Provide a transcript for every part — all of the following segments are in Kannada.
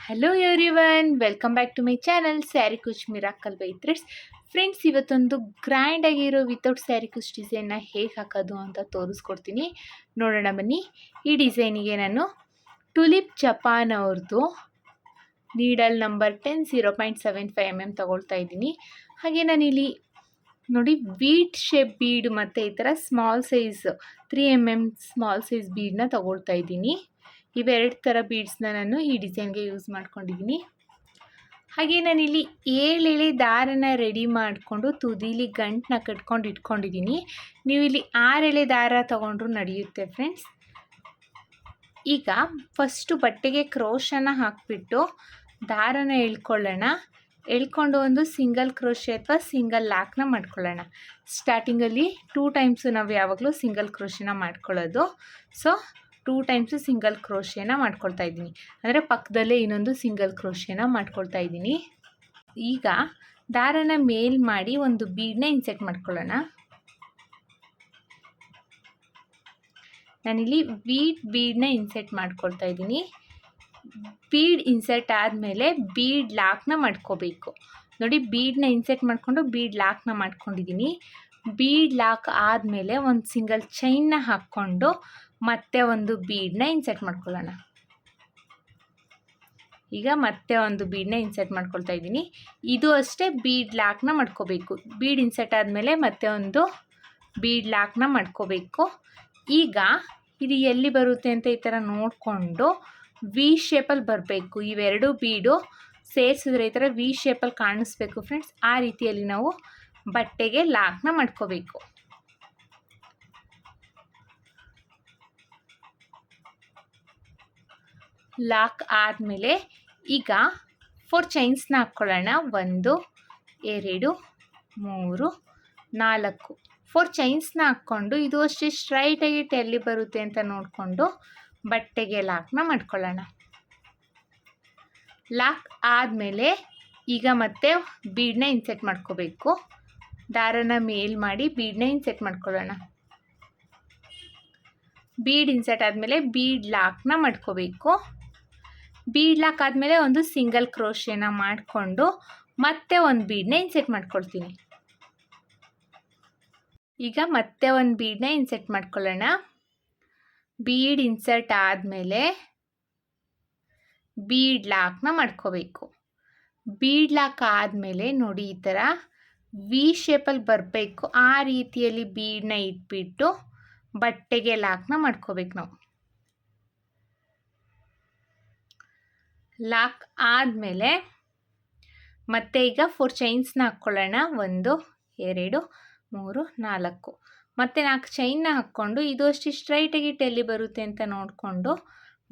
Hello everyone, welcome back to my channel saree kuchu miracle by threads. Friends, ಇವತ್ತೊಂದು ಗ್ರ್ಯಾಂಡ್ ಆಗಿರೋ ವಿತೌಟ್ ಸ್ಯಾರಿ ಕುಚ್ ಡಿಸೈನ್ನ ಹೇಗೆ ಹಾಕೋದು ಅಂತ ತೋರಿಸ್ಕೊಡ್ತೀನಿ. ನೋಡೋಣ ಬನ್ನಿ. ಈ ಡಿಸೈನಿಗೆ ನಾನು ಟುಲಿಪ್ ಜಪಾನ್ ಅವ್ರದ್ದು ನೀಡಲ್ ನಂಬರ್ 10 0.75 mm ತಗೊಳ್ತಾ ಇದ್ದೀನಿ. ಹಾಗೆ ನಾನಿಲ್ಲಿ ನೋಡಿ ವೀಟ್ ಶೇಪ್ ಬೀಡ್ ಮತ್ತು ಈ ಥರ small size 3 mm small size ಬೀಡನ್ನ ತಗೊಳ್ತಾ ಇದ್ದೀನಿ. ಇವೆರಡು ಥರ ಬೀಡ್ಸ್ನ ನಾನು ಈ ಡಿಸೈನ್ಗೆ ಯೂಸ್ ಮಾಡ್ಕೊಂಡಿದ್ದೀನಿ. ಹಾಗೆ ನಾನಿಲ್ಲಿ 7 ಎಳೆ ದಾರನ ರೆಡಿ ಮಾಡಿಕೊಂಡು ತುದಿಲಿ ಗಂಟನ್ನ ಕಟ್ಕೊಂಡು ಇಟ್ಕೊಂಡಿದ್ದೀನಿ. ನೀವು ಇಲ್ಲಿ 6 ಎಳೆ ದಾರ ತೊಗೊಂಡ್ರು ನಡೆಯುತ್ತೆ ಫ್ರೆಂಡ್ಸ್. ಈಗ ಫಸ್ಟು ಬಟ್ಟೆಗೆ ಕ್ರೋಶನ ಹಾಕಿಬಿಟ್ಟು ದಾರನ ಎಳ್ಕೊಳ್ಳೋಣ. ಎಳ್ಕೊಂಡು ಒಂದು ಸಿಂಗಲ್ ಕ್ರೋಶೆ ಅಥವಾ ಸಿಂಗಲ್ ಲಾಕ್ನ ಮಾಡ್ಕೊಳ್ಳೋಣ. ಸ್ಟಾರ್ಟಿಂಗಲ್ಲಿ 2 ಟೈಮ್ಸು ನಾವು ಯಾವಾಗಲೂ ಸಿಂಗಲ್ ಕ್ರೋಶೆನ ಮಾಡ್ಕೊಳ್ಳೋದು. ಸೊ 2 ಟೈಮ್ಸು ಸಿಂಗಲ್ ಕ್ರೋಶೆನ ಮಾಡ್ಕೊಳ್ತಾ ಇದ್ದೀನಿ, ಅಂದರೆ ಪಕ್ಕದಲ್ಲೇ ಇನ್ನೊಂದು ಸಿಂಗಲ್ ಕ್ರೋಶೆನ ಮಾಡ್ಕೊಳ್ತಾ ಇದ್ದೀನಿ. ಈಗ ದಾರನ ಮೇಲ್ ಮಾಡಿ ಒಂದು ಬೀಡನ್ನ ಇನ್ಸೆಟ್ ಮಾಡ್ಕೊಳ್ಳೋಣ. ನಾನಿಲ್ಲಿ ವೀಟ್ ಬೀಡನ್ನ ಇನ್ಸೆಟ್ ಮಾಡ್ಕೊಳ್ತಾ ಇದ್ದೀನಿ. ಬೀಡ್ ಇನ್ಸೆಟ್ ಆದಮೇಲೆ ಬೀಡ್ ಲಾಕ್ನ ಮಾಡ್ಕೋಬೇಕು. ನೋಡಿ, ಬೀಡನ್ನ ಇನ್ಸೆಟ್ ಮಾಡಿಕೊಂಡು ಬೀಡ್ ಲಾಕ್ನ ಮಾಡ್ಕೊಂಡಿದ್ದೀನಿ. ಬೀಡ್ ಲಾಕ್ ಆದಮೇಲೆ ಒಂದು ಸಿಂಗಲ್ ಚೈನ್ನ ಹಾಕ್ಕೊಂಡು ಮತ್ತೆ ಒಂದು ಬೀಡನ್ನ ಇನ್ಸೆಟ್ ಮಾಡ್ಕೊಳ್ಳೋಣ. ಈಗ ಮತ್ತೆ ಒಂದು ಬೀಡನ್ನ ಇನ್ಸೆಟ್ ಮಾಡ್ಕೊಳ್ತಾ ಇದ್ದೀನಿ. ಇದು ಅಷ್ಟೇ ಬೀಡ್ ಲಾಕ್ನ ಮಾಡ್ಕೋಬೇಕು. ಬೀಡ್ ಇನ್ಸೆಟ್ ಆದಮೇಲೆ ಮತ್ತೆ ಒಂದು ಬೀಡ್ ಲಾಕ್ನ ಮಾಡ್ಕೋಬೇಕು. ಈಗ ಇದು ಎಲ್ಲಿ ಬರುತ್ತೆ ಅಂತ ಈ ಥರ ನೋಡಿಕೊಂಡು ವಿ ಶೇಪಲ್ಲಿ ಬರಬೇಕು. ಇವೆರಡು ಬೀಡು ಸೇರಿಸಿದ್ರೆ ಈ ಥರ ವಿ ಶೇಪಲ್ಲಿ ಕಾಣಿಸ್ಬೇಕು ಫ್ರೆಂಡ್ಸ್. ಆ ರೀತಿಯಲ್ಲಿ ನಾವು ಬಟ್ಟೆಗೆ ಲಾಕ್ನ ಮಾಡ್ಕೋಬೇಕು. ಲಾಕ್ ಆದಮೇಲೆ ಈಗ 4 ಚೈನ್ಸ್ನ ಹಾಕ್ಕೊಳ್ಳೋಣ. 1 2 3 4 4 ಚೈನ್ಸ್ನ ಹಾಕ್ಕೊಂಡು ಇದು ಅಷ್ಟೇ ಸ್ಟ್ರೈಟಾಗಿ ಎಲ್ಲಿ ಬರುತ್ತೆ ಅಂತ ನೋಡಿಕೊಂಡು ಬಟ್ಟೆಗೆ ಲಾಕ್ನ ಮಾಡ್ಕೊಳ್ಳೋಣ. ಲಾಕ್ ಆದಮೇಲೆ ಈಗ ಮತ್ತೆ ಬೀಡನ್ನ ಇನ್ಸೆಟ್ ಮಾಡ್ಕೋಬೇಕು. ದಾರನ ಮೇಲ್ ಮಾಡಿ ಬೀಡನ್ನ ಇನ್ಸೆಟ್ ಮಾಡ್ಕೊಳ್ಳೋಣ. ಬೀಡ್ ಇನ್ಸೆಟ್ ಆದಮೇಲೆ ಬೀಡ್ ಲಾಕ್ನ ಮಾಡ್ಕೋಬೇಕು. ಬೀಡ್ ಲಾಕ್ ಆದಮೇಲೆ ಒಂದು ಸಿಂಗಲ್ ಕ್ರೋಶೆನ ಮಾಡಿಕೊಂಡು ಮತ್ತೆ ಒಂದು ಬೀಡನ್ನ ಇನ್ಸೆಟ್ ಮಾಡ್ಕೊಳ್ತೀನಿ. ಈಗ ಮತ್ತೆ ಒಂದು ಬೀಡನ್ನ ಇನ್ಸೆಟ್ ಮಾಡ್ಕೊಳ್ಳೋಣ. ಬೀಡ್ ಇನ್ಸರ್ಟ್ ಆದಮೇಲೆ ಬೀಡ್ ಲಾಕ್ನ ಮಾಡ್ಕೋಬೇಕು. ಬೀಡ್ ಲಾಕ್ ಆದಮೇಲೆ ನೋಡಿ ಈ ಥರ ವಿ ಶೇಪಲ್ಲಿ ಬರಬೇಕು. ಆ ರೀತಿಯಲ್ಲಿ ಬೀಡನ್ನ ಇಟ್ಬಿಟ್ಟು ಬಟ್ಟೆಗೆ ಲಾಕ್ನ ಮಾಡ್ಕೋಬೇಕು ನಾವು. ಲಾಕ್ ಆದಮೇಲೆ ಮತ್ತೆ ಈಗ 4 ಚೈನ್ಸ್ನ ಹಾಕ್ಕೊಳ್ಳೋಣ. 1 2 3 4 ಮತ್ತೆ 4 ಚೈನ್ನ ಹಾಕ್ಕೊಂಡು ಇದು ಅಷ್ಟು ಸ್ಟ್ರೈಟಾಗಿ ಎಲ್ಲಿ ಬರುತ್ತೆ ಅಂತ ನೋಡಿಕೊಂಡು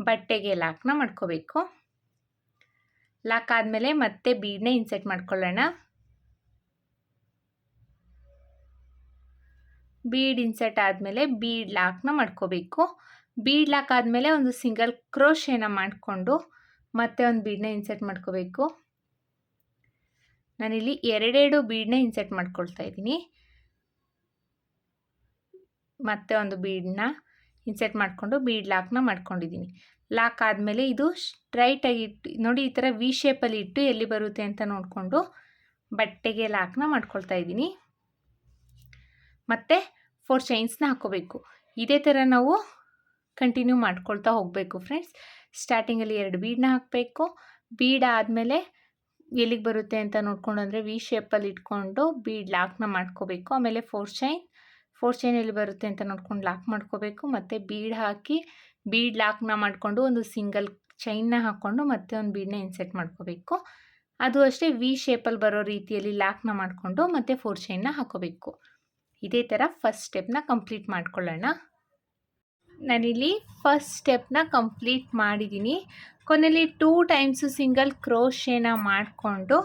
ಬಟ್ಟೆಗೆ ಲಾಕ್ನ ಮಾಡ್ಕೋಬೇಕು. ಲಾಕ್ ಆದಮೇಲೆ ಮತ್ತೆ ಬೀಡನ್ನ ಇನ್ಸೆಟ್ ಮಾಡ್ಕೊಳ್ಳೋಣ. ಬೀಡ್ ಇನ್ಸೆಟ್ ಆದಮೇಲೆ ಬೀಡ್ ಲಾಕ್ನ ಮಾಡ್ಕೋಬೇಕು. ಬೀಡ್ ಲಾಕ್ ಆದಮೇಲೆ ಒಂದು ಸಿಂಗಲ್ ಕ್ರೋಶೆನ ಮಾಡಿಕೊಂಡು ಮತ್ತೆ ಒಂದು ಬೀಡನ್ನ ಇನ್ಸೆಟ್ ಮಾಡ್ಕೋಬೇಕು. ನಾನಿಲ್ಲಿ 2 ಬೀಡನ್ನ ಇನ್ಸೆಟ್ ಮಾಡ್ಕೊಳ್ತಾ ಇದ್ದೀನಿ. ಮತ್ತೆ ಒಂದು ಬೀಡನ್ನ ಇನ್ಸೆಟ್ ಮಾಡಿಕೊಂಡು ಬೀಡ್ ಲಾಕ್ನ ಮಾಡ್ಕೊಂಡಿದ್ದೀನಿ. ಲಾಕ್ ಆದಮೇಲೆ ಇದು ಸ್ಟ್ರೈಟಾಗಿ ಇಟ್ಟು ನೋಡಿ ಈ ಥರ ವಿ ಶೇಪಲ್ಲಿ ಇಟ್ಟು ಎಲ್ಲಿ ಬರುತ್ತೆ ಅಂತ ನೋಡಿಕೊಂಡು ಬಟ್ಟೆಗೆ ಲಾಕ್ನ ಮಾಡ್ಕೊಳ್ತಾ ಇದ್ದೀನಿ. ಮತ್ತು 4 ಚೈನ್ಸ್ನ ಹಾಕ್ಕೋಬೇಕು. ಇದೇ ಥರ ನಾವು ಕಂಟಿನ್ಯೂ ಮಾಡ್ಕೊಳ್ತಾ ಹೋಗಬೇಕು ಫ್ರೆಂಡ್ಸ್. ಸ್ಟಾರ್ಟಿಂಗಲ್ಲಿ 2 ಬೀಡನ್ನ ಹಾಕಬೇಕು. ಬೀಡ್ ಆದಮೇಲೆ ಎಲ್ಲಿಗೆ ಬರುತ್ತೆ ಅಂತ ನೋಡ್ಕೊಂಡು ಅಂದರೆ ವಿ ಶೇಪಲ್ಲಿ ಇಟ್ಕೊಂಡು ಬೀಡ್ ಲಾಕ್ನ ಮಾಡ್ಕೋಬೇಕು. ಆಮೇಲೆ 4 ಚೈನ್ ಎಲ್ಲಿ ಬರುತ್ತೆ ಅಂತ ನೋಡ್ಕೊಂಡು ಲಾಕ್ ಮಾಡ್ಕೋಬೇಕು. ಮತ್ತು ಬೀಡ್ ಹಾಕಿ ಬೀಡ್ ಲಾಕ್ನ ಮಾಡಿಕೊಂಡು ಒಂದು ಸಿಂಗಲ್ ಚೈನ್ನ ಹಾಕ್ಕೊಂಡು ಮತ್ತೆ ಒಂದು ಬೀಡನ್ನ ಇನ್ಸೆಟ್ ಮಾಡ್ಕೋಬೇಕು. ಅದು ಅಷ್ಟೇ ವಿ ಶೇಪಲ್ಲಿ ಬರೋ ರೀತಿಯಲ್ಲಿ ಲಾಕ್ನ ಮಾಡಿಕೊಂಡು ಮತ್ತೆ 4 ಚೈನ್ನ ಹಾಕೋಬೇಕು. ಇದೇ ಥರ ಫಸ್ಟ್ ಸ್ಟೆಪ್ನ ಕಂಪ್ಲೀಟ್ ಮಾಡ್ಕೊಳ್ಳೋಣ. ನಾನಿಲ್ಲಿ ಫಸ್ಟ್ ಸ್ಟೆಪ್ನ ಕಂಪ್ಲೀಟ್ ಮಾಡಿದ್ದೀನಿ. ಕೊನೆಯಲ್ಲಿ 2 ಟೈಮ್ಸು ಸಿಂಗಲ್ ಕ್ರೋಶೆನ ಮಾಡಿಕೊಂಡು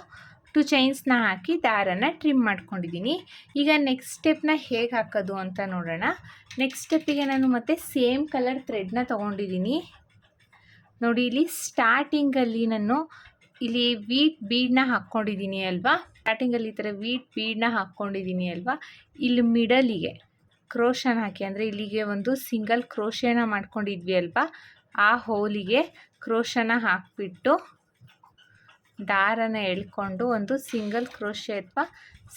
2 ಚೈನ್ಸ್ನ ಹಾಕಿ ದಾರನ ಟ್ರಿಮ್ ಮಾಡ್ಕೊಂಡಿದ್ದೀನಿ. ಈಗ ನೆಕ್ಸ್ಟ್ ಸ್ಟೆಪ್ನ ಹೇಗೆ ಹಾಕೋದು ಅಂತ ನೋಡೋಣ. ನೆಕ್ಸ್ಟ್ ಸ್ಟೆಪ್ಪಿಗೆ ನಾನು ಮತ್ತೆ ಸೇಮ್ ಕಲರ್ ಥ್ರೆಡ್ನ ತೊಗೊಂಡಿದ್ದೀನಿ. ನೋಡಿ, ಇಲ್ಲಿ ಸ್ಟಾರ್ಟಿಂಗಲ್ಲಿ ನಾನು ಇಲ್ಲಿ ವೀಟ್ ಬೀಡನ್ನ ಹಾಕ್ಕೊಂಡಿದ್ದೀನಿ ಅಲ್ವಾ. ಸ್ಟಾರ್ಟಿಂಗಲ್ಲಿ ಈ ಥರ ವೀಟ್ ಬೀಡನ್ನ ಹಾಕ್ಕೊಂಡಿದ್ದೀನಿ ಅಲ್ವಾ. ಇಲ್ಲಿ ಮಿಡಲಿಗೆ ಕ್ರೋಶನ ಹಾಕಿ, ಅಂದರೆ ಇಲ್ಲಿಗೆ ಒಂದು ಸಿಂಗಲ್ ಕ್ರೋಶೆನ ಮಾಡ್ಕೊಂಡಿದ್ವಿ ಅಲ್ವಾ, ಆ ಹೋಲಿಗೆ ಕ್ರೋಶನ ಹಾಕಿಬಿಟ್ಟು ದಾರನ ಎಳ್ಕೊಂಡು ಒಂದು ಸಿಂಗಲ್ ಕ್ರೋಶೆ ಅಥವಾ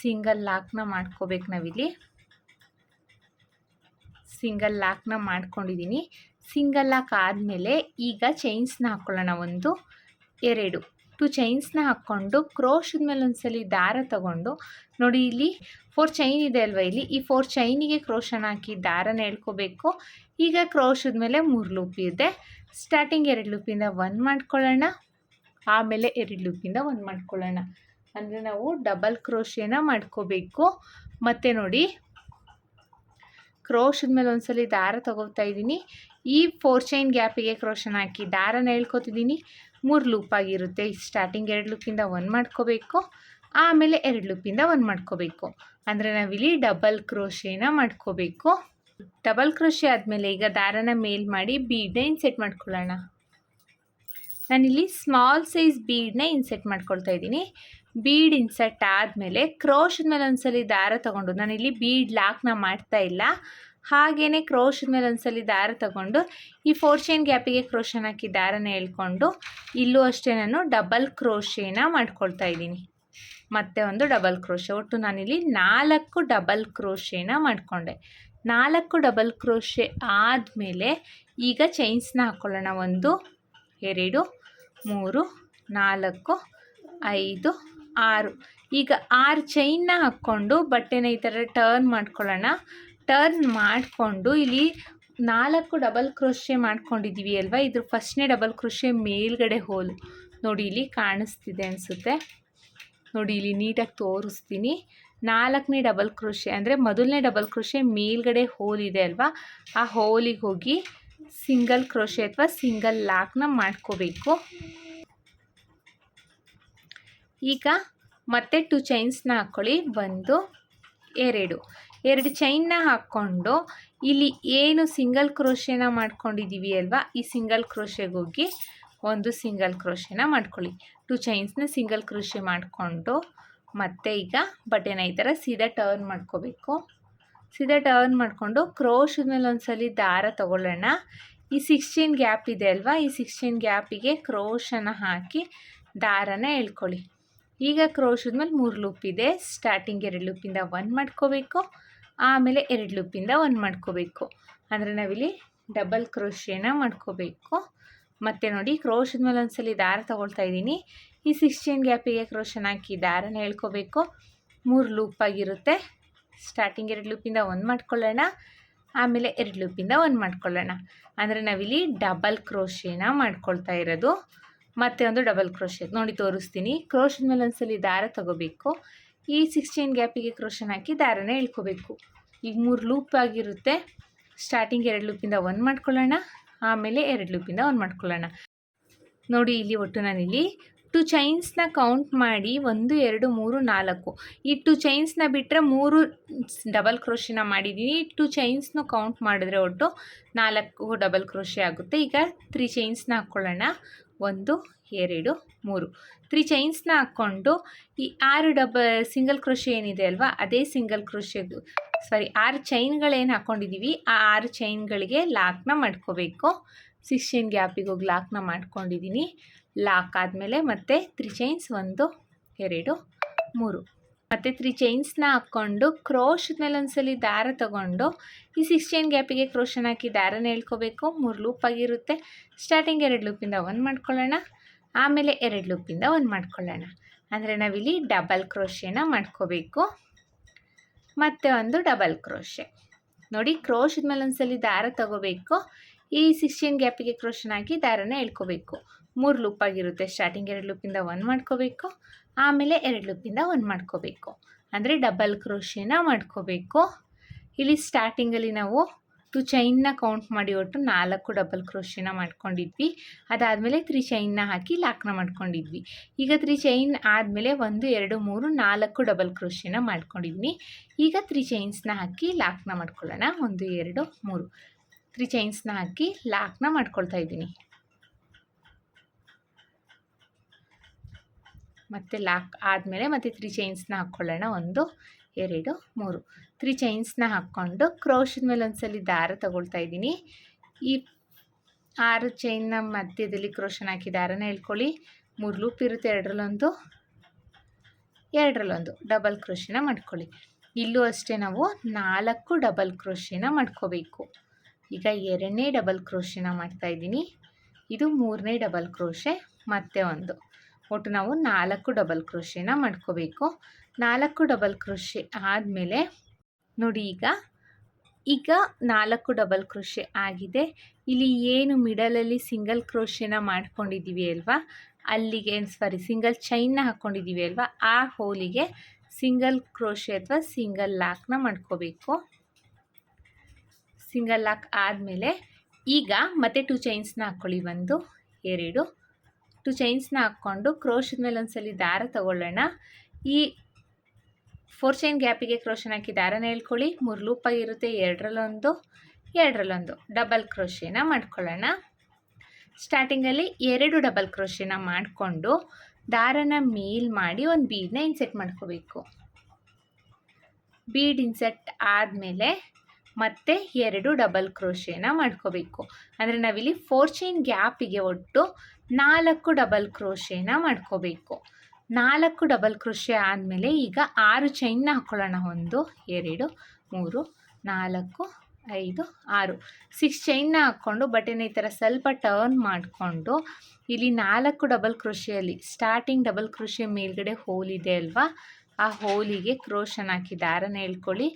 ಸಿಂಗಲ್ ಲಾಕ್ನ ಮಾಡ್ಕೋಬೇಕು. ನಾವಿಲ್ಲಿ ಸಿಂಗಲ್ ಲಾಕ್ನ ಮಾಡ್ಕೊಂಡಿದ್ದೀನಿ. ಸಿಂಗಲ್ ಲಾಕ್ ಆದಮೇಲೆ ಈಗ ಚೈನ್ಸ್ನ ಹಾಕ್ಕೊಳ್ಳೋಣ. 1 2 2 ಚೈನ್ಸ್ನ ಹಾಕ್ಕೊಂಡು ಕ್ರೋಶದ ಮೇಲೆ ಒಂದ್ಸಲಿ ದಾರ ತಗೊಂಡು ನೋಡಿ, ಇಲ್ಲಿ 4 ಚೈನ್ ಇದೆ ಅಲ್ವಾ, ಇಲ್ಲಿ ಈ 4 ಚೈನಿಗೆ ಕ್ರೋಶನ ಹಾಕಿ ದಾರನ ಎಳ್ಕೋಬೇಕು. ಈಗ ಕ್ರೋಶದ ಮೇಲೆ 3 ಲೂಪ್ ಇದೆ. ಸ್ಟಾರ್ಟಿಂಗ್ 2 ಲೂಪಿಂದ 1 ಮಾಡ್ಕೊಳ್ಳೋಣ, ಆಮೇಲೆ 2 ಲೂಪಿಂದ 1 ಮಾಡ್ಕೊಳ್ಳೋಣ. ಅಂದರೆ ನಾವು ಡಬಲ್ ಕ್ರೋಶೇನ ಮಾಡ್ಕೋಬೇಕು. ಮತ್ತು ನೋಡಿ, ಕ್ರೋಶದ ಮೇಲೆ ಒಂದ್ಸಲಿ ದಾರ ತಗೋತಾ ಇದ್ದೀನಿ. ಈ 4 ಚೈನ್ ಗ್ಯಾಪಿಗೆ ಕ್ರೋಶನ ಹಾಕಿ ದಾರನ ಎಳ್ಕೊತಿದ್ದೀನಿ. 3 ಲೂಪ್ ಆಗಿರುತ್ತೆ. ಸ್ಟಾರ್ಟಿಂಗ್ 2 ಲೂಪಿಂದ 1 ಮಾಡ್ಕೋಬೇಕು, ಆಮೇಲೆ 2 ಲೂಪಿಂದ 1 ಮಾಡ್ಕೋಬೇಕು. ಅಂದರೆ ನಾವಿಲ್ಲಿ ಡಬಲ್ ಕ್ರೋಶೇನ ಮಾಡ್ಕೋಬೇಕು. ಡಬಲ್ ಕ್ರೋಶೆ ಆದಮೇಲೆ ಈಗ ದಾರನ ಮೇಲ್ ಮಾಡಿ ಬೀಡನ್ನ ಇನ್ಸೆಟ್ ಮಾಡ್ಕೊಳ್ಳೋಣ. ನಾನಿಲ್ಲಿ ಸ್ಮಾಲ್ ಸೈಜ್ ಬೀಡನ್ನ ಇನ್ಸೆಟ್ ಮಾಡ್ಕೊಳ್ತಾ ಇದ್ದೀನಿ. ಬೀಡ್ ಇನ್ಸೆಟ್ ಆದಮೇಲೆ ಕ್ರೋಶದ ಮೇಲೆ ಒಂದ್ಸಲಿ ದಾರ ತಗೊಂಡು, ನಾನಿಲ್ಲಿ ಬೀಡ್ ಲಾಕ್ನ ಮಾಡ್ತಾ ಇಲ್ಲ, ಹಾಗೆಯೇ ಕ್ರೋಶದ ಮೇಲೆ ಒಂದ್ಸಲಿ ದಾರ ತಗೊಂಡು ಈ 4 ಚೈನ್ ಗ್ಯಾಪಿಗೆ ಕ್ರೋಶನ ಹಾಕಿ ದಾರನ ಎಳ್ಕೊಂಡು ಇಲ್ಲೂ ಅಷ್ಟೇ ನಾನು ಡಬಲ್ ಕ್ರೋಶೇನ ಮಾಡ್ಕೊಳ್ತಾ ಇದ್ದೀನಿ. ಮತ್ತೆ ಒಂದು ಡಬಲ್ ಕ್ರೋಶೆ, ಒಟ್ಟು ನಾನಿಲ್ಲಿ 4 ಡಬಲ್ ಕ್ರೋಶೇನ ಮಾಡಿಕೊಂಡೆ. 4 ಡಬಲ್ ಕ್ರೋಶೆ ಆದಮೇಲೆ ಈಗ ಚೈನ್ಸ್ನ ಹಾಕ್ಕೊಳ್ಳೋಣ. 1 2 3 4 5 6. ಈಗ 6 ಚೈನ್ನ ಹಾಕ್ಕೊಂಡು ಬಟ್ಟೆನ ಈ ಥರ ಟರ್ನ್ ಮಾಡ್ಕೊಳ್ಳೋಣ. ಟರ್ನ್ ಮಾಡಿಕೊಂಡು ಇಲ್ಲಿ 4 ಡಬಲ್ ಕ್ರೋಶೆ ಮಾಡ್ಕೊಂಡಿದ್ದೀವಿ ಅಲ್ವಾ, ಇದ್ರ ಫಸ್ಟ್ನೇ ಡಬಲ್ ಕ್ರೋಶೆ ಮೇಲ್ಗಡೆ ಹೋಲು ನೋಡಿ, ಇಲ್ಲಿ ಕಾಣಿಸ್ತಿದೆ ಅನಿಸುತ್ತೆ. ನೋಡಿ, ಇಲ್ಲಿ ನೀಟಾಗಿ ತೋರಿಸ್ತೀನಿ. 4ನೇ ಡಬಲ್ ಕ್ರೋಶೆ ಅಂದರೆ ಮೊದಲನೇ ಡಬಲ್ ಕ್ರೋಶೆ ಮೇಲ್ಗಡೆ ಹೋಲ್ ಇದೆ ಅಲ್ವಾ, ಆ ಹೋಲಿಗೆ ಹೋಗಿ ಸಿಂಗಲ್ ಕ್ರೋಶೆ ಅಥವಾ ಸಿಂಗಲ್ ಲಾಕ್ನ ಮಾಡ್ಕೋಬೇಕು. ಈಗ ಮತ್ತೆ 2 ಚೈನ್ಸ್ನ ಹಾಕ್ಕೊಳ್ಳಿ. 1 2 ಚೈನ್ನ ಹಾಕ್ಕೊಂಡು ಇಲ್ಲಿ ಏನು ಸಿಂಗಲ್ ಕ್ರೋಶೆನ ಮಾಡ್ಕೊಂಡಿದ್ದೀವಿ ಅಲ್ವಾ, ಈ ಸಿಂಗಲ್ ಕ್ರೋಶೆಗೆ ಹೋಗಿ ಒಂದು ಸಿಂಗಲ್ ಕ್ರೋಶೆನ ಮಾಡ್ಕೊಳ್ಳಿ. 2 ಚೈನ್ಸ್ನ ಸಿಂಗಲ್ ಕ್ರೋಶೆ ಮಾಡಿಕೊಂಡು ಮತ್ತೆ ಈಗ ಬಟ್ಟೆನ ಈ ಥರ ಸೀದಾ ಟರ್ನ್ ಮಾಡ್ಕೋಬೇಕು. ಸೀದಾ ಟರ್ನ್ ಮಾಡಿಕೊಂಡು ಕ್ರೋಶದ ಮೇಲೆ ಒಂದ್ಸಲಿ ದಾರ ತಗೊಳ್ಳೋಣ. ಈ 6 ಚೈನ್ ಗ್ಯಾಪ್ ಇದೆ ಅಲ್ವಾ, ಈ 6 ಚೈನ್ ಗ್ಯಾಪಿಗೆ ಕ್ರೋಶನ ಹಾಕಿ ದಾರನ ಎಳ್ಕೊಳ್ಳಿ. ಈಗ ಕ್ರೋಶದ ಮೇಲೆ 3 ಲೂಪ್ ಇದೆ. ಸ್ಟಾರ್ಟಿಂಗ್ 2 ಲೂಪಿಂದ 1 ಮಾಡ್ಕೋಬೇಕು, ಆಮೇಲೆ 2 ಲೂಪಿಂದ 1 ಮಾಡ್ಕೋಬೇಕು. ಅಂದರೆ ನಾವಿಲ್ಲಿ ಡಬಲ್ ಕ್ರೋಶೇನ ಮಾಡ್ಕೋಬೇಕು. ಮತ್ತು ನೋಡಿ, ಕ್ರೋಶದ ಮೇಲೆ ಒಂದ್ಸಲಿ ದಾರ ತಗೊಳ್ತಾ ಇದ್ದೀನಿ. ಈ 6 ಚೈನ್ ಗ್ಯಾಪಿಗೆ ಕ್ರೋಶನ ಹಾಕಿ ದಾರನ ಎಳ್ಕೋಬೇಕು. 3 ಲೂಪ್ ಆಗಿರುತ್ತೆ. ಸ್ಟಾರ್ಟಿಂಗ್ 2 ಲೂಪಿಂದ 1 ಮಾಡ್ಕೊಳ್ಳೋಣ, ಆಮೇಲೆ 2 ಲೂಪಿಂದ 1 ಮಾಡ್ಕೊಳ್ಳೋಣ. ಅಂದರೆ ನಾವಿಲ್ಲಿ ಡಬಲ್ ಕ್ರೋಶೇನ ಮಾಡ್ಕೊಳ್ತಾ ಇರೋದು. ಮತ್ತೆ ಒಂದು ಡಬಲ್ ಕ್ರೋಶೆ ನೋಡಿ ತೋರಿಸ್ತೀನಿ. ಕ್ರೋಶದ ಮೇಲೆ ಒಂದ್ಸಲಿ ದಾರ ತಗೋಬೇಕು. ಈ 6 ಚೈನ್ ಗ್ಯಾಪಿಗೆ ಕ್ರೋಶನ ಹಾಕಿ ದಾರನ ಎಳ್ಕೋಬೇಕು. ಈಗ 3 ಲೂಪ್ ಆಗಿರುತ್ತೆ. ಸ್ಟಾರ್ಟಿಂಗ್ 2 ಲೂಪಿಂದ 1 ಮಾಡ್ಕೊಳ್ಳೋಣ, ಆಮೇಲೆ 2 ಲೂಪಿಂದ 1 ಮಾಡ್ಕೊಳ್ಳೋಣ. ನೋಡಿ, ಇಲ್ಲಿ ಒಟ್ಟು ನಾನಿಲ್ಲಿ 2 ಚೈನ್ಸ್ನ ಕೌಂಟ್ ಮಾಡಿ 1 2 3 4, ಈ 2 ಚೈನ್ಸ್ನ ಬಿಟ್ಟರೆ 3 ಡಬಲ್ ಕ್ರೋಶೆನ ಮಾಡಿದ್ದೀನಿ. 2 ಚೈನ್ಸ್ನು ಕೌಂಟ್ ಮಾಡಿದ್ರೆ ಒಟ್ಟು 4 ಡಬಲ್ ಕ್ರೋಶೆ ಆಗುತ್ತೆ. ಈಗ 3 ಚೈನ್ಸ್ನ ಹಾಕ್ಕೊಳ್ಳೋಣ. 1 2 3 3 ಚೈನ್ಸ್ನ ಹಾಕ್ಕೊಂಡು ಈ 6 ಸಿಂಗಲ್ ಕ್ರೋಶೆ ಏನಿದೆ ಅಲ್ವಾ, ಅದೇ ಸಿಂಗಲ್ ಕ್ರೋಶೆದು 6 ಚೈನ್ಗಳೇನು ಹಾಕ್ಕೊಂಡಿದ್ದೀವಿ, ಆ 6 ಚೈನ್ಗಳಿಗೆ ಲಾಕ್ನ ಮಾಡ್ಕೋಬೇಕು. 6 ಚೈನ್ ಗ್ಯಾಪಿಗೆ ಹೋಗಿ ಲಾಕ್ನ ಮಾಡ್ಕೊಂಡಿದ್ದೀನಿ. ಲಾಕ್ ಆದಮೇಲೆ ಮತ್ತೆ 3 ಚೈನ್ಸ್ 1 2 3 ಮತ್ತು 3 ಚೈನ್ಸ್ನ ಹಾಕ್ಕೊಂಡು ಕ್ರೋಶದ ಮೇಲೆ ಒಂದ್ಸಲಿ ದಾರ ತಗೊಂಡು ಈ 6 ಚೈನ್ ಗ್ಯಾಪಿಗೆ ಕ್ರೋಶನ ಹಾಕಿ ದಾರನ ಎಳ್ಕೋಬೇಕು. 3 ಲೂಪ್ ಆಗಿರುತ್ತೆ. ಸ್ಟಾರ್ಟಿಂಗ್ 2 ಲೂಪಿಂದ 1 ಮಾಡ್ಕೊಳ್ಳೋಣ, ಆಮೇಲೆ 2 ಲೂಪಿಂದ 1 ಮಾಡ್ಕೊಳ್ಳೋಣ. ಅಂದರೆ ನಾವಿಲ್ಲಿ ಡಬಲ್ ಕ್ರೋಶೇನ ಮಾಡ್ಕೋಬೇಕು. ಮತ್ತು ಒಂದು ಡಬಲ್ ಕ್ರೋಶೆ ನೋಡಿ, ಕ್ರೋಶದ ಮೇಲೆ ಒಂದ್ಸಲಿ ದಾರ ತಗೋಬೇಕು. ಈ 6 ಚೈನ್ ಗ್ಯಾಪಿಗೆ ಕ್ರೋಶನ ಹಾಕಿ ದಾರನ ಎಳ್ಕೋಬೇಕು. 3 ಲೂಪ್ ಆಗಿರುತ್ತೆ. ಸ್ಟಾರ್ಟಿಂಗ್ 2 ಲೂಪಿಂದ 1 ಮಾಡ್ಕೋಬೇಕು, ಆಮೇಲೆ 2 ಲೂಪಿಂದ 1 ಮಾಡ್ಕೋಬೇಕು. ಅಂದರೆ ಡಬಲ್ ಕ್ರೋಶೇನ ಮಾಡ್ಕೋಬೇಕು. ಇಲ್ಲಿ ಸ್ಟಾರ್ಟಿಂಗಲ್ಲಿ ನಾವು 2 ಚೈನ್ನ ಕೌಂಟ್ ಮಾಡಿ ಒಟ್ಟು 4 ಡಬಲ್ ಕ್ರೋಶೇನ ಮಾಡ್ಕೊಂಡಿದ್ವಿ. ಅದಾದಮೇಲೆ 3 ಚೈನ್ನ ಹಾಕಿ ಲಾಕ್ನ ಮಾಡ್ಕೊಂಡಿದ್ವಿ. ಈಗ 3 ಚೈನ್ ಆದಮೇಲೆ 1 2 3 4 ಡಬಲ್ ಕ್ರೋಶೇನ ಮಾಡ್ಕೊಂಡಿದ್ವಿ. ಈಗ 3 ಚೈನ್ಸ್ನ ಹಾಕಿ ಲಾಕ್ನ ಮಾಡ್ಕೊಳ್ಳೋಣ. 1 2 3 3 ಚೈನ್ಸ್ನ ಹಾಕಿ ಲಾಕ್ನ ಮಾಡ್ಕೊಳ್ತಾ ಇದ್ದೀನಿ. ಮತ್ತು ಲಾಕ್ ಆದಮೇಲೆ ಮತ್ತೆ 3 ಚೈನ್ಸ್ನ ಹಾಕ್ಕೊಳ್ಳೋಣ. 1 2 3 3 ಚೈನ್ಸ್ನ ಹಾಕ್ಕೊಂಡು ಕ್ರೋಶದ ಮೇಲೆ ಒಂದ್ಸಲಿ ದಾರ ತಗೊಳ್ತಾ ಇದ್ದೀನಿ. ಈ 6 ಚೈನ್ನ ಮಧ್ಯದಲ್ಲಿ ಕ್ರೋಶನ ಹಾಕಿ ದಾರನ ಎಳ್ಕೊಳ್ಳಿ. 3 ಲೂಪ್ ಇರುತ್ತೆ, ಎರಡರಲ್ಲೊಂದು ಡಬಲ್ ಕ್ರೋಶೆನ ಮಾಡ್ಕೊಳ್ಳಿ. ಇಲ್ಲೂ ಅಷ್ಟೇ ನಾವು 4 ಡಬಲ್ ಕ್ರೋಶೆನ ಮಾಡ್ಕೋಬೇಕು. ಈಗ 2ನೇ ಡಬಲ್ ಕ್ರೋಶೆನ ಮಾಡ್ತಾಯಿದ್ದೀನಿ. ಇದು 3ನೇ ಡಬಲ್ ಕ್ರೋಶೆ, ಮತ್ತೆ ಒಂದು. ಒಟ್ಟು ನಾವು 4 ಡಬಲ್ ಕ್ರೋಶೆನ ಮಾಡ್ಕೋಬೇಕು. 4 ಡಬಲ್ ಕ್ರೋಶೆ ಆದಮೇಲೆ ನೋಡಿ, ಈಗ 4 ಡಬಲ್ ಕ್ರೋಶೆ ಆಗಿದೆ. ಇಲ್ಲಿ ಏನು ಮಿಡಲಲ್ಲಿ ಸಿಂಗಲ್ ಕ್ರೋಶೆನ ಮಾಡ್ಕೊಂಡಿದ್ದೀವಿ ಅಲ್ವಾ, ಅಲ್ಲಿಗೆ ಸಿಂಗಲ್ ಚೈನ್ನ ಹಾಕ್ಕೊಂಡಿದ್ದೀವಿ ಅಲ್ವಾ, ಆ ಹೋಲಿಗೆ ಸಿಂಗಲ್ ಕ್ರೋಶೆ ಅಥವಾ ಸಿಂಗಲ್ ಲಾಕ್ನ ಮಾಡ್ಕೋಬೇಕು. ಸಿಂಗಲ್ ಲಾಕ್ ಆದಮೇಲೆ ಈಗ ಮತ್ತೆ 2 ಚೈನ್ಸ್ನ ಹಾಕ್ಕೊಳ್ಳಿ. 1 2 2 ಚೈನ್ಸ್ನ ಹಾಕ್ಕೊಂಡು ಕ್ರೋಶದ ಮೇಲೆ ಒಂದ್ಸಲಿ ದಾರ ತಗೊಳ್ಳೋಣ. ಈ 4 ಚೈನ್ ಗ್ಯಾಪಿಗೆ ಕ್ರೋಶನ ಹಾಕಿ ದಾರನ ಹೇಳ್ಕೊಳ್ಳಿ. 3 ಲೂಪಾಗಿರುತ್ತೆ, ಎರಡರಲ್ಲೊಂದು ಡಬಲ್ ಕ್ರೋಶೆನ ಮಾಡ್ಕೊಳ್ಳೋಣ. ಸ್ಟಾರ್ಟಿಂಗಲ್ಲಿ 2 ಡಬಲ್ ಕ್ರೋಶೆನ ಮಾಡಿಕೊಂಡು ದಾರನ ಮೇಲ್ ಮಾಡಿ ಒಂದು ಬೀಡನ್ನ ಇನ್ಸೆಟ್ ಮಾಡ್ಕೋಬೇಕು. ಬೀಡ್ ಇನ್ಸೆಟ್ ಆದಮೇಲೆ ಮತ್ತೆ 2 ಡಬಲ್ ಕ್ರೋಶೆನ ಮಾಡ್ಕೋಬೇಕು. ಅಂದರೆ ನಾವಿಲ್ಲಿ 4 ಚೈನ್ ಗ್ಯಾಪಿಗೆ ಒಟ್ಟು 4 ಡಬಲ್ ಕ್ರೋಶೆನ ಮಾಡ್ಕೋಬೇಕು. 4 ಡಬಲ್ ಕ್ರೋಶೆ ಆದಮೇಲೆ ಈಗ 6 ಚೈನ್ನ ಹಾಕ್ಕೊಳ್ಳೋಣ. 1 2 3 4 5 6 6 ಚೈನ್ನ ಹಾಕ್ಕೊಂಡು ಬಟೆನ ಈ ಥರ ಸ್ವಲ್ಪ ಟರ್ನ್ ಮಾಡಿಕೊಂಡು ಇಲ್ಲಿ 4 ಡಬಲ್ ಕ್ರೋಶೆಯಲ್ಲಿ ಸ್ಟಾರ್ಟಿಂಗ್ ಡಬಲ್ ಕ್ರೋಶೆ ಮೇಲ್ಗಡೆ ಹೋಲ್ ಇದೆ ಅಲ್ವಾ, ಆ ಹೋಲಿಗೆ ಕ್ರೋಶನ ಹಾಕಿ ದಾರನ ಹೇಳ್ಕೊಳ್ಳಿ.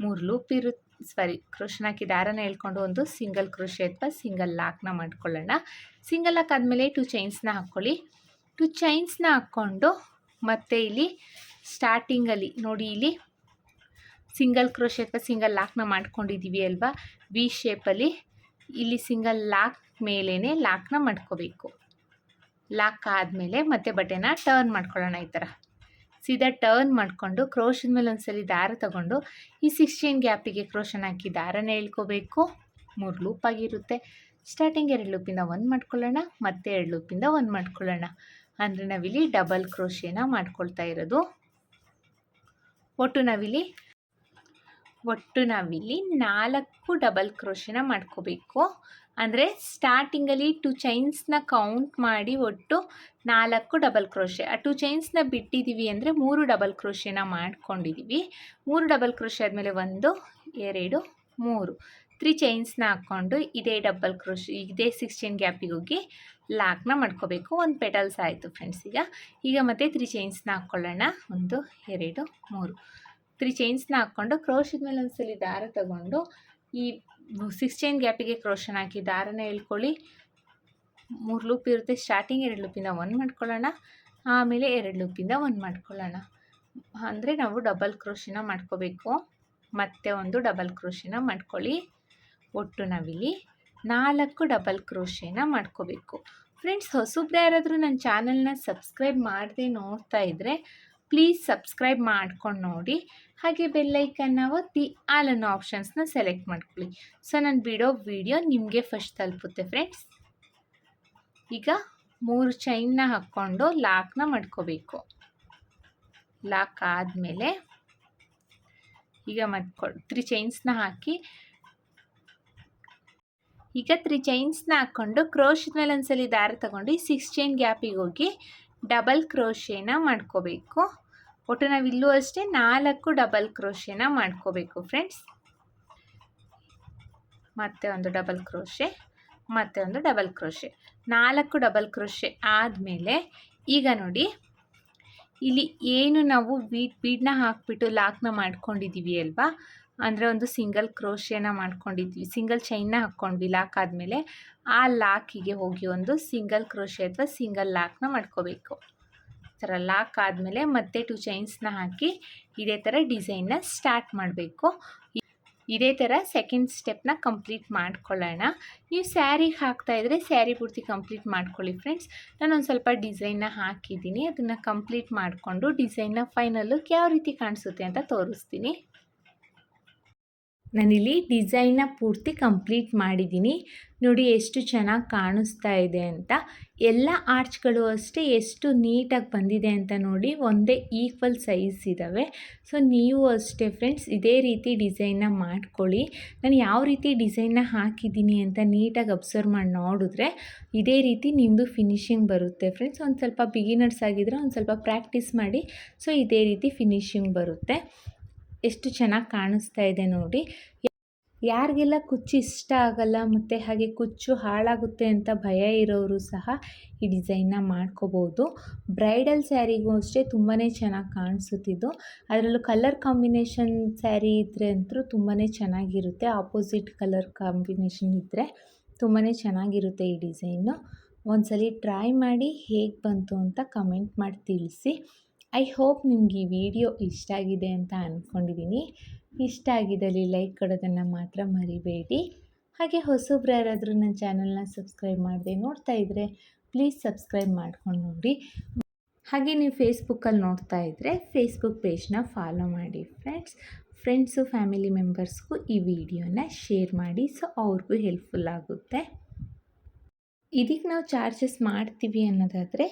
3 ಲೂಪ್ ಕ್ರೋಶನ ಹಾಕಿ ದಾರನ ಹೇಳ್ಕೊಂಡು ಒಂದು ಸಿಂಗಲ್ ಕ್ರೋಶೆ ಅಥವಾ ಸಿಂಗಲ್ ಲಾಕ್ನ ಮಾಡ್ಕೊಳ್ಳೋಣ. ಸಿಂಗಲ್ ಲಾಕ್ ಆದಮೇಲೆ 2 ಚೈನ್ಸ್ನ ಹಾಕ್ಕೊಳ್ಳಿ. 2 ಚೈನ್ಸ್ನ ಹಾಕ್ಕೊಂಡು ಮತ್ತೆ ಇಲ್ಲಿ ಸ್ಟಾರ್ಟಿಂಗಲ್ಲಿ ನೋಡಿ, ಇಲ್ಲಿ ಸಿಂಗಲ್ ಕ್ರೋಶೆ ಅಥವಾ ಸಿಂಗಲ್ ಲಾಕ್ನ ಮಾಡ್ಕೊಂಡಿದ್ದೀವಿ ಅಲ್ವಾ, ವಿ ಶೇಪಲ್ಲಿ ಇಲ್ಲಿ ಸಿಂಗಲ್ ಲಾಕ್ ಮೇಲೇ ಲಾಕ್ನ ಮಾಡ್ಕೋಬೇಕು. ಲಾಕ್ ಆದಮೇಲೆ ಮತ್ತೆ ಬಟೆನ ಟರ್ನ್ ಮಾಡ್ಕೊಳ್ಳೋಣ. ಈ ಥರ ಸೀದಾ ಟರ್ನ್ ಮಾಡಿಕೊಂಡು ಕ್ರೋಶದ ಮೇಲೆ ಒಂದ್ಸಲಿ ದಾರ ತಗೊಂಡು ಈ 6 ಚೈನ್ ಗ್ಯಾಪಿಗೆ ಕ್ರೋಶನ ಹಾಕಿ ದಾರನ ಹೇಳ್ಕೋಬೇಕು. 3 ಲೂಪ್ ಆಗಿರುತ್ತೆ. ಸ್ಟಾರ್ಟಿಂಗ್ 2 ಲೂಪಿಂದ 1 ಮಾಡ್ಕೊಳ್ಳೋಣ, ಮತ್ತೆ 2 ಲೂಪಿಂದ 1 ಮಾಡ್ಕೊಳ್ಳೋಣ. ಅಂದರೆ ನಾವಿಲ್ಲಿ ಡಬಲ್ ಕ್ರೋಶೆನ ಮಾಡ್ಕೊಳ್ತಾ ಇರೋದು. ಒಟ್ಟು ನಾವಿಲ್ಲಿ 4 ಡಬಲ್ ಕ್ರೋಶೆನ ಮಾಡ್ಕೋಬೇಕು. ಅಂದರೆ ಸ್ಟಾರ್ಟಿಂಗಲ್ಲಿ 2 ಚೈನ್ಸ್ನ ಕೌಂಟ್ ಮಾಡಿ ಒಟ್ಟು 4 ಡಬಲ್ ಕ್ರೋಶೆ. ಆ 2 ಚೈನ್ಸ್ನ ಬಿಟ್ಟಿದ್ದೀವಿ ಅಂದರೆ 3 ಡಬಲ್ ಕ್ರೋಶೆನ ಮಾಡ್ಕೊಂಡಿದ್ದೀವಿ. 3 ಡಬಲ್ ಕ್ರೋಶೆ ಆದಮೇಲೆ 1 2 3 3 ಚೈನ್ಸ್ನ ಹಾಕ್ಕೊಂಡು ಇದೇ ಡಬಲ್ ಕ್ರೋಶೆ ಇದೇ 6 ಚೈನ್ ಗ್ಯಾಪಿಗೆ ಹೋಗಿ ಲಾಕ್ನ ಮಾಡ್ಕೋಬೇಕು. 1 ಪೆಟಲ್ಸ್ ಆಯಿತು ಫ್ರೆಂಡ್ಸ್. ಈಗ ಮತ್ತೆ 3 ಚೈನ್ಸ್ನ ಹಾಕ್ಕೊಳ್ಳೋಣ. 1 2 3 3 ಚೈನ್ಸ್ನ ಹಾಕ್ಕೊಂಡು ಕ್ರೋಶದ ಮೇಲೆ ಒಂದ್ಸಲಿ ದಾರ ತಗೊಂಡು ಈ 6 ಚೈನ್ ಗ್ಯಾಪಿಗೆ ಕ್ರೋಶನ ಹಾಕಿ ದಾರನ ಹೇಳ್ಕೊಳ್ಳಿ. 3 ಲೂಪ್ ಇರುತ್ತೆ. ಸ್ಟಾರ್ಟಿಂಗ್ 2 ಲೂಪಿಂದ 1 ಮಾಡ್ಕೊಳ್ಳೋಣ, ಆಮೇಲೆ 2 ಲೂಪಿಂದ 1 ಮಾಡ್ಕೊಳ್ಳೋಣ. ಅಂದರೆ ನಾವು ಡಬಲ್ ಕ್ರೋಶೆನ ಮಾಡ್ಕೋಬೇಕು. ಮತ್ತೆ ಒಂದು ಡಬಲ್ ಕ್ರೋಶೆನ ಮಾಡ್ಕೊಳ್ಳಿ. ಒಟ್ಟು ನಾವಿಲ್ಲಿ 4 ಡಬಲ್ ಕ್ರೋಶೆನ ಮಾಡ್ಕೋಬೇಕು. ಫ್ರೆಂಡ್ಸ್, ಹೊಸಬ್ರು ಯಾರಾದರೂ ನನ್ನ ಚಾನಲ್ನ ಸಬ್ಸ್ಕ್ರೈಬ್ ಮಾಡದೆ ನೋಡ್ತಾ ಇದ್ದರೆ ಪ್ಲೀಸ್ ಸಬ್ಸ್ಕ್ರೈಬ್ ಮಾಡ್ಕೊಂಡು ನೋಡಿ. ಹಾಗೆ ಬೆಲ್ಲೈಕನ್ನ ಒತ್ತಿ ಆಲ್ ಅನ್ನೋ ಆಪ್ಷನ್ಸ್ನ ಸೆಲೆಕ್ಟ್ ಮಾಡ್ಕೊಳ್ಳಿ. ಸೊ ನಾನು ಬಿಡೋ ವಿಡಿಯೋ ನಿಮಗೆ ಫಸ್ಟ್ ತಲುಪುತ್ತೆ ಫ್ರೆಂಡ್ಸ್. ಈಗ 3 ಚೈನ್ನ ಹಾಕ್ಕೊಂಡು ಲಾಕ್ನ ಮಾಡ್ಕೋಬೇಕು. ಲಾಕ್ ಆದಮೇಲೆ ಈಗ ಮತ್ತೆ 3 ಚೈನ್ಸ್ನ ಹಾಕಿ ಈಗ 3 ಚೈನ್ಸ್ನ ಹಾಕ್ಕೊಂಡು ಕ್ರೋಶದ ಮೇಲೆ ಒಂದ್ಸಲಿ ದಾರ ತಗೊಂಡು 6 ಚೈನ್ ಗ್ಯಾಪಿಗೆ ಹೋಗಿ ಡಬಲ್ ಕ್ರೋಶೆನ ಮಾಡ್ಕೋಬೇಕು. ಒಟ್ಟು ನಾವಿಲ್ಲೂ ಅಷ್ಟೇ 4 ಡಬಲ್ ಕ್ರೋಶೆನ ಮಾಡ್ಕೋಬೇಕು ಫ್ರೆಂಡ್ಸ್. ಮತ್ತೆ ಒಂದು ಡಬಲ್ ಕ್ರೋಶೆ, ಮತ್ತೆ ಒಂದು ಡಬಲ್ ಕ್ರೋಶೆ. 4 ಡಬಲ್ ಕ್ರೋಶೆ ಆದಮೇಲೆ ಈಗ ನೋಡಿ, ಇಲ್ಲಿ ಏನು ನಾವು ಬೀಡನ್ನ ಹಾಕ್ಬಿಟ್ಟು ಲಾಕ್ನ ಮಾಡ್ಕೊಂಡಿದ್ದೀವಿ ಅಲ್ವಾ, ಅಂದರೆ ಒಂದು ಸಿಂಗಲ್ ಕ್ರೋಶೆನ ಮಾಡ್ಕೊಂಡಿದ್ವಿ, ಸಿಂಗಲ್ ಚೈನ್ನ ಹಾಕ್ಕೊಂಡ್ವಿ. ಲಾಕ್ ಆದಮೇಲೆ ಆ ಲಾಕಿಗೆ ಹೋಗಿ ಒಂದು ಸಿಂಗಲ್ ಕ್ರೋಶೆ ಅಥವಾ ಸಿಂಗಲ್ ಲಾಕ್ನ ಮಾಡ್ಕೋಬೇಕು. ಈ ಥರ ಲಾಕ್ ಆದಮೇಲೆ ಮತ್ತೆ 2 ಚೈನ್ಸ್ನ ಹಾಕಿ ಇದೇ ಥರ ಡಿಸೈನ್ನ ಸ್ಟಾರ್ಟ್ ಮಾಡಬೇಕು. ಇದೇ ಥರ ಸೆಕೆಂಡ್ ಸ್ಟೆಪ್ನ ಕಂಪ್ಲೀಟ್ ಮಾಡ್ಕೊಳ್ಳೋಣ. ನೀವು ಸ್ಯಾರಿಗೆ ಹಾಕ್ತಾಯಿದ್ರೆ ಸ್ಯಾರಿ ಪೂರ್ತಿ ಕಂಪ್ಲೀಟ್ ಮಾಡ್ಕೊಳ್ಳಿ ಫ್ರೆಂಡ್ಸ್. ನಾನೊಂದು ಸ್ವಲ್ಪ ಡಿಸೈನ್ನ ಹಾಕಿದ್ದೀನಿ, ಅದನ್ನು ಕಂಪ್ಲೀಟ್ ಮಾಡಿಕೊಂಡು ಡಿಸೈನ್ನ ಫೈನಲ್ ಲುಕ್ ಯಾವ ರೀತಿ ಕಾಣಿಸುತ್ತೆ ಅಂತ ತೋರಿಸ್ತೀನಿ. ನಾನಿಲ್ಲಿ ಡಿಸೈನ್ನ ಪೂರ್ತಿ ಕಂಪ್ಲೀಟ್ ಮಾಡಿದ್ದೀನಿ. ನೋಡಿ ಎಷ್ಟು ಚೆನ್ನಾಗಿ ಕಾಣಿಸ್ತಾ ಇದೆ ಅಂತ. ಎಲ್ಲ ಆರ್ಚ್ಗಳು ಅಷ್ಟೇ ಎಷ್ಟು ನೀಟಾಗಿ ಬಂದಿದೆ ಅಂತ ನೋಡಿ, ಒಂದೇ ಈಕ್ವಲ್ ಸೈಜ್ ಇದ್ದಾವೆ. ಸೊ ನೀವು ಅಷ್ಟೇ ಫ್ರೆಂಡ್ಸ್ ಇದೇ ರೀತಿ ಡಿಸೈನ್ನ ಮಾಡ್ಕೊಳ್ಳಿ. ನಾನು ಯಾವ ರೀತಿ ಡಿಸೈನ್ನ ಹಾಕಿದ್ದೀನಿ ಅಂತ ನೀಟಾಗಿ ಅಬ್ಸರ್ವ್ ಮಾಡಿ ನೋಡಿದ್ರೆ ಇದೇ ರೀತಿ ನಿಮ್ಮದು ಫಿನಿಶಿಂಗ್ ಬರುತ್ತೆ ಫ್ರೆಂಡ್ಸ್. ಒಂದು ಸ್ವಲ್ಪ ಬಿಗಿನರ್ಸ್ ಆಗಿದ್ದರೆ ಒಂದು ಸ್ವಲ್ಪ ಪ್ರಾಕ್ಟೀಸ್ ಮಾಡಿ. ಸೊ ಇದೇ ರೀತಿ ಫಿನಿಶಿಂಗ್ ಬರುತ್ತೆ. ಎಷ್ಟು ಚೆನ್ನಾಗಿ ಕಾಣಿಸ್ತಾ ಇದೆ ನೋಡಿ. ಯಾರಿಗೆಲ್ಲ ಕುಚ್ಚು ಇಷ್ಟ ಆಗಲ್ಲ ಮತ್ತು ಹಾಗೆ ಕುಚ್ಚು ಹಾಳಾಗುತ್ತೆ ಅಂತ ಭಯ ಇರೋರು ಸಹ ಈ ಡಿಸೈನ್ನ ಮಾಡ್ಕೋಬೋದು. ಬ್ರೈಡಲ್ ಸ್ಯಾರಿಗೂ ಅಷ್ಟೇ ತುಂಬಾ ಚೆನ್ನಾಗಿ ಕಾಣಿಸುತ್ತಿದ್ದು, ಅದರಲ್ಲೂ ಕಲರ್ ಕಾಂಬಿನೇಷನ್ ಸ್ಯಾರಿ ಇದ್ದರೆ ಅಂತೂ ತುಂಬಾ ಚೆನ್ನಾಗಿರುತ್ತೆ. ಆಪೋಸಿಟ್ ಕಲರ್ ಕಾಂಬಿನೇಷನ್ ಇದ್ದರೆ ತುಂಬಾ ಚೆನ್ನಾಗಿರುತ್ತೆ ಈ ಡಿಸೈನು. ಒಂದ್ಸಲಿ ಟ್ರೈ ಮಾಡಿ ಹೇಗೆ ಬಂತು ಅಂತ ಕಮೆಂಟ್ ಮಾಡಿ ತಿಳಿಸಿ. ಐ ಹೋಪ್ ನಿಮ್ಗೆ ಈ ವಿಡಿಯೋ ಇಷ್ಟ ಆಗಿದೆ ಅಂತ ಅಂದ್ಕೊಂಡಿದ್ದೀನಿ. ಇಷ್ಟ ಆಗಿದ್ದಲ್ಲಿ ಲೈಕ್ ಕೊಡೋದನ್ನು ಮಾತ್ರ ಮರಿಬೇಡಿ. ಹಾಗೆ ಹೊಸಬ್ರು ಯಾರಾದರೂ ನನ್ನ ಚಾನಲ್ನ ಸಬ್ಸ್ಕ್ರೈಬ್ ಮಾಡದೆ ನೋಡ್ತಾ ಇದ್ದರೆ ಪ್ಲೀಸ್ ಸಬ್ಸ್ಕ್ರೈಬ್ ಮಾಡ್ಕೊಂಡು ನೋಡಿ. ಹಾಗೆ ನೀವು ಫೇಸ್ಬುಕ್ಕಲ್ಲಿ ನೋಡ್ತಾ ಇದ್ದರೆ ಫೇಸ್ಬುಕ್ ಪೇಜ್ನ ಫಾಲೋ ಮಾಡಿ ಫ್ರೆಂಡ್ಸು ಫ್ಯಾಮಿಲಿ ಮೆಂಬರ್ಸ್ಗೂ ಈ ವಿಡಿಯೋನ ಶೇರ್ ಮಾಡಿ. ಸೊ ಅವ್ರಿಗೂ ಹೆಲ್ಪ್ಫುಲ್ ಆಗುತ್ತೆ. ಇದಕ್ಕೆ ನಾವು ಚಾರ್ಜಸ್ ಮಾಡ್ತೀವಿ ಅನ್ನೋದಾದರೆ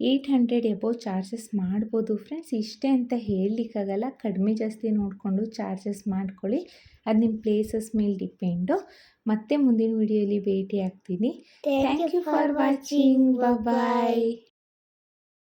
800 ಎಬೋವ್ ಚಾರ್ಜಸ್ ಮಾಡ್ಬೋದು ಫ್ರೆಂಡ್ಸ್. ಇಷ್ಟೇ ಅಂತ ಹೇಳಲಿಕ್ಕಾಗಲ್ಲ, ಕಡಿಮೆ ಜಾಸ್ತಿ ನೋಡಿಕೊಂಡು ಚಾರ್ಜಸ್ ಮಾಡ್ಕೊಳ್ಳಿ. ಅದು ನಿಮ್ಮ ಪ್ಲೇಸಸ್ ಮೇಲೆ ಡಿಪೆಂಡು. ಮತ್ತೆ ಮುಂದಿನ ವಿಡಿಯೋಲಿ ಭೇಟಿ ಆಗ್ತೀನಿ. Thank you for watching. Bye.